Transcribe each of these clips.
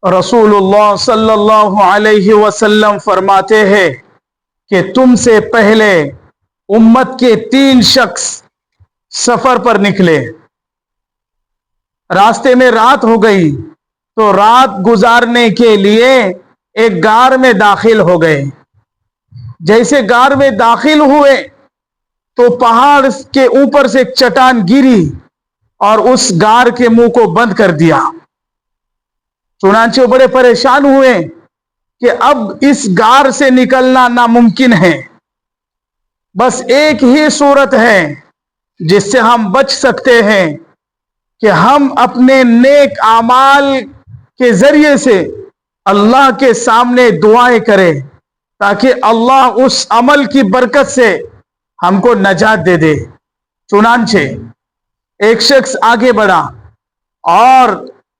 रसूलुल्लाह सल्लल्लाहु अलैहि वसल्लम फरमाते हैं कि तुमसे पहले उम्मत के 3 शख्स सफर पर निकले, रास्ते में रात हो गई तो रात गुजारने के लिए एक गार में दाखिल हो गए। जैसे गार में दाखिल हुए तो पहाड़ के ऊपर से एक चट्टान गिरी और उस गार के मुंह को बंद कर दिया। चुनांचे बड़े परेशान हुए कि अब इस गार से निकलना नामुमकिन है, बस एक ही सूरत है जिससे हम बच सकते हैं कि हम अपने नेक आमाल के जरिए से अल्लाह के सामने दुआएं करें ताकि अल्लाह उस अमल की बरकत से हमको नजात दे दे। चुनांचे एक शख्स आगे बढ़ा और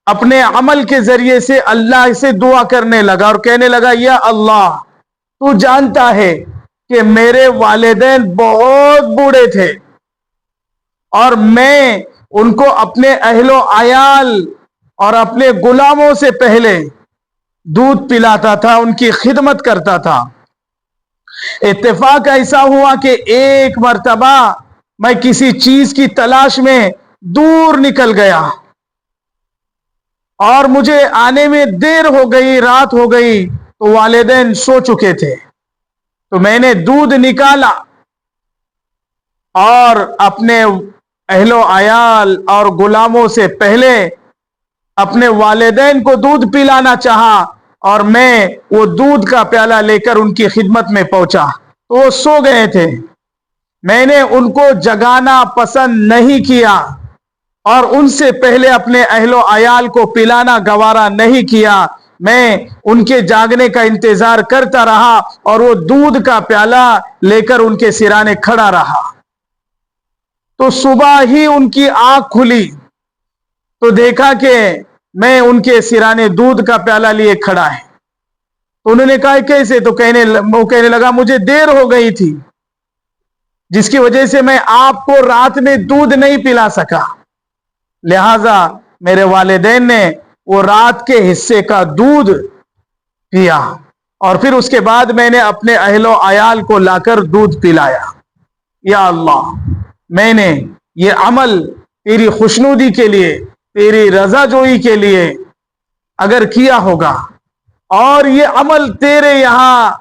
अपने अमल के जरिए से अल्लाह से दुआ करने लगा और कहने लगा, या अल्लाह, तू जानता है कि मेरे वालिदैन बहुत बूढ़े थे और मैं उनको अपने अहलो आयाल और अपने गुलामों से पहले दूध पिलाता था, उनकी खिदमत करता था। इत्तेफाक ऐसा हुआ कि एक मर्तबा मैं किसी चीज की तलाश में दूर निकल गया और मुझे आने में देर हो गई, रात हो गई, तो वालिदैन सो चुके थे। तो मैंने दूध निकाला और अपने अहलो आयाल और गुलामों से पहले अपने वालिदैन को दूध पिलाना चाहा और मैं वो दूध का प्याला लेकर उनकी खिदमत में पहुंचा तो वो सो गए थे। मैंने उनको जगाना पसंद नहीं किया और उनसे पहले अपने अहलो आयाल को पिलाना गवारा नहीं किया। मैं उनके जागने का इंतजार करता रहा और वो दूध का प्याला लेकर उनके सिराने खड़ा रहा। तो सुबह ही उनकी आंख खुली तो देखा कि मैं उनके सिराने दूध का प्याला लिए खड़ा है। तो उन्होंने कहा, कैसे? तो कहने लगा, मुझे देर हो गई थी जिसकी वजह से मैं आपको रात में दूध नहीं पिला सका, लिहाजा मेरे वालिदैन ने वो रात के हिस्से का दूध पिया और फिर उसके बाद मैंने अपने अहलो आयाल को लाकर दूध पिलाया। या अल्लाह, मैंने ये अमल तेरी खुशनुदी के लिए, तेरी रजाजोई के लिए अगर किया होगा और ये अमल तेरे यहां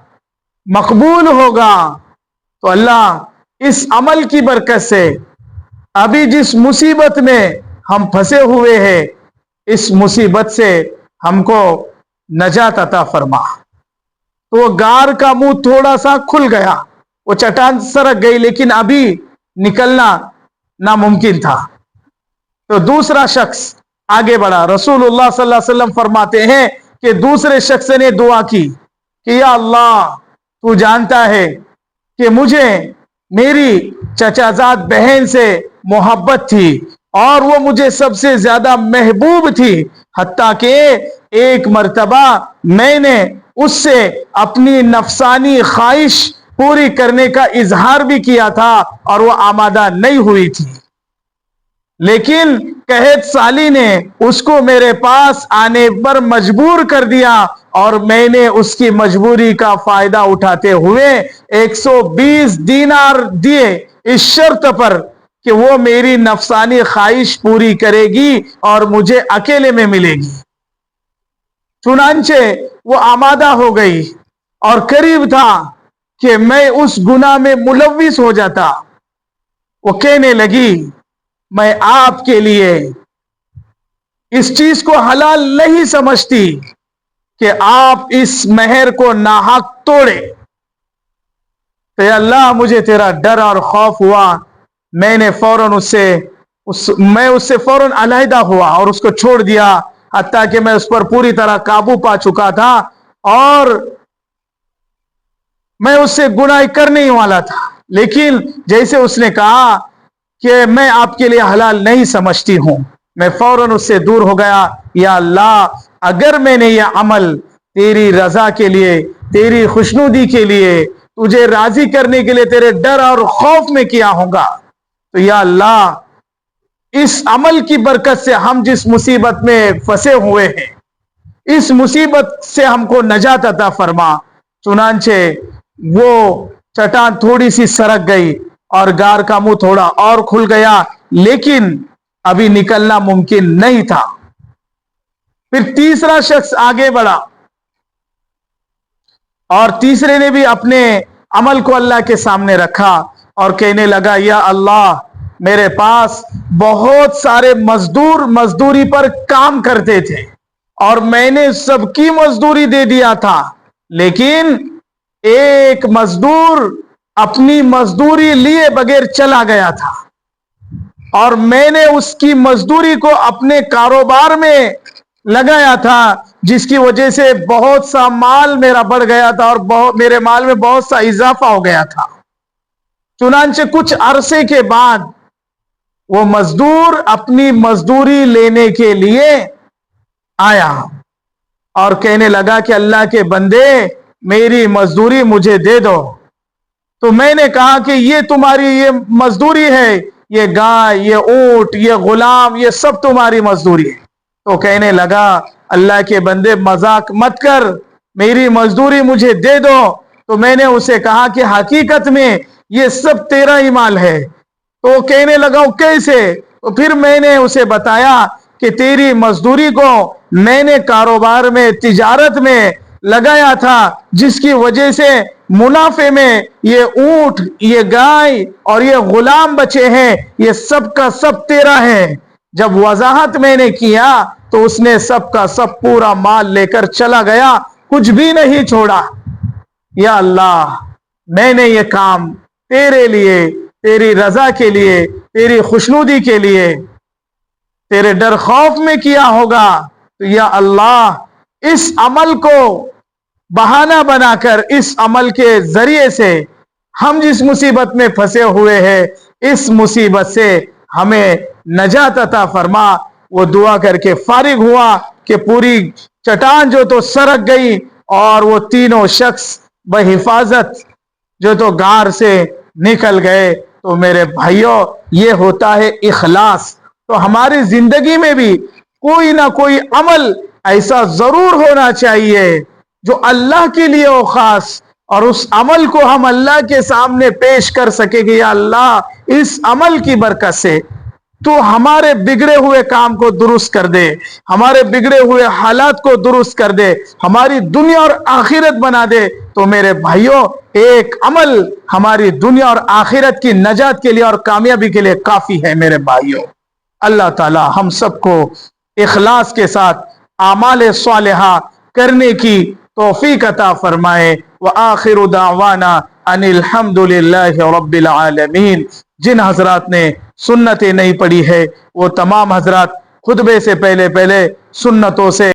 मकबूल होगा तो अल्लाह इस अमल की बरकत से अभी जिस मुसीबत में हम फंसे हुए हैं इस मुसीबत से हमको नजात अता फरमा। तो वो गार का मुंह थोड़ा सा खुल गया, वो चट्टान सरक गई, लेकिन अभी निकलना नामुमकिन था। तो दूसरा शख्स आगे बढ़ा। रसूलुल्लाह सल्लल्लाहु अलैहि वसल्लम फरमाते हैं कि दूसरे शख्स ने दुआ की कि या अल्लाह, तू जानता है कि मुझे मेरी चचाजाद बहन से मोहब्बत थी और वो मुझे सबसे ज्यादा महबूब थी, हत्ता कि एक मर्तबा मैंने उससे अपनी नफसानी ख्वाहिश पूरी करने का इजहार भी किया था और वो आमादा नहीं हुई थी, लेकिन कहत साली ने उसको मेरे पास आने पर मजबूर कर दिया और मैंने उसकी मजबूरी का फायदा उठाते हुए 120 दीनार दिए इस शर्त पर कि वो मेरी नफसानी ख्वाहिश पूरी करेगी और मुझे अकेले में मिलेगी। चुनांचे वो आमादा हो गई और करीब था कि मैं उस गुनाह में मुलव्विस हो जाता। वो कहने लगी, मैं आपके लिए इस चीज को हलाल नहीं समझती कि आप इस मेहर को नाहक तोड़े। तो अल्लाह, मुझे तेरा डर और खौफ हुआ, मैंने फौरन मैं उससे फौरन अलहदा हुआ और उसको छोड़ दिया, हत्ता कि मैं उस पर पूरी तरह काबू पा चुका था और मैं उससे गुनाह करने ही वाला था। लेकिन जैसे उसने कहा कि मैं आपके लिए हलाल नहीं समझती हूं, मैं फौरन उससे दूर हो गया। या अल्लाह, अगर मैंने यह अमल तेरी रजा के लिए, तेरी खुशनुदी के लिए, तुझे राजी करने के लिए, तेरे डर और खौफ में किया होगा तो या अल्लाह, इस अमल की बरकत से हम जिस मुसीबत में फंसे हुए हैं इस मुसीबत से हमको नजात अता फरमा। चुनांचे वो चट्टान थोड़ी सी सरक गई और गार का मुंह थोड़ा और खुल गया, लेकिन अभी निकलना मुमकिन नहीं था। फिर तीसरा शख्स आगे बढ़ा और तीसरे ने भी अपने अमल को अल्लाह के सामने रखा और कहने लगा, या अल्लाह, मेरे पास बहुत सारे मजदूर मजदूरी पर काम करते थे और मैंने सबकी मजदूरी दे दिया था, लेकिन एक मजदूर अपनी मजदूरी लिए बगैर चला गया था और मैंने उसकी मजदूरी को अपने कारोबार में लगाया था, जिसकी वजह से बहुत सा माल मेरा बढ़ गया था और मेरे माल में बहुत सा इजाफा हो गया था। चुनांचे कुछ अरसे के बाद वो मजदूर अपनी मजदूरी लेने के लिए आया और कहने लगा कि अल्लाह के बंदे, मेरी मजदूरी मुझे दे दो। तो मैंने कहा कि ये तुम्हारी ये मजदूरी है, ये गाय, ये ऊंट, ये गुलाम, ये सब तुम्हारी मजदूरी है। तो कहने लगा, अल्लाह के बंदे मजाक मत कर, मेरी मजदूरी मुझे दे दो। तो मैंने उसे कहा कि हकीकत में ये सब तेरा ही माल है। तो कहने लगा, कैसे? तो फिर मैंने उसे बताया कि तेरी मजदूरी को मैंने कारोबार में, तिजारत में लगाया था, जिसकी वजह से मुनाफे में ये ऊंट, ये गाय और ये गुलाम बचे हैं, ये सब का सब तेरा है। जब वजाहत मैंने किया तो उसने सब का सब पूरा माल लेकर चला गया, कुछ भी नहीं छोड़ा। या अल्लाह, मैंने ये काम तेरे लिए, तेरी रजा के लिए, तेरी खुशनुदी के लिए, तेरे डर खौफ में किया होगा। तो या अल्लाह, इस अमल को बहाना बनाकर, इस अमल के जरिए से हम जिस मुसीबत में फंसे हुए हैं, इस मुसीबत से हमें नजात अता फरमा। वो दुआ करके फारिग हुआ कि पूरी चट्टान जो तो सरक गई और वो तीनों शख्स बहिफाजत जो तो गार से निकल गए। तो मेरे भाइयों, ये होता है इखलास। तो हमारी जिंदगी में भी कोई ना कोई अमल ऐसा जरूर होना चाहिए जो अल्लाह के लिए हो खास, और उस अमल को हम अल्लाह के सामने पेश कर सकेंगे। या अल्लाह, इस अमल की बरकत से तो हमारे बिगड़े हुए काम को दुरुस्त कर दे, हमारे बिगड़े हुए हालात को दुरुस्त कर दे, हमारी दुनिया और आखिरत बना दे। तो मेरे भाइयों, एक अमल हमारी दुनिया और आखिरत की नजात के लिए और कामयाबी के लिए काफी है। मेरे भाइयों, अल्लाह ताला हम सबको इखलास के साथ आमाल सालिहा करने की तौफीक अता फरमाए। व आखिरु दावाना अनिल हम्दुलिल्लाहि रब्बिल आलमीन। जिन हजरात ने सुन्नतें नहीं पढ़ी है, वो तमाम हजरात खुतबे से पहले पहले सुन्नतों से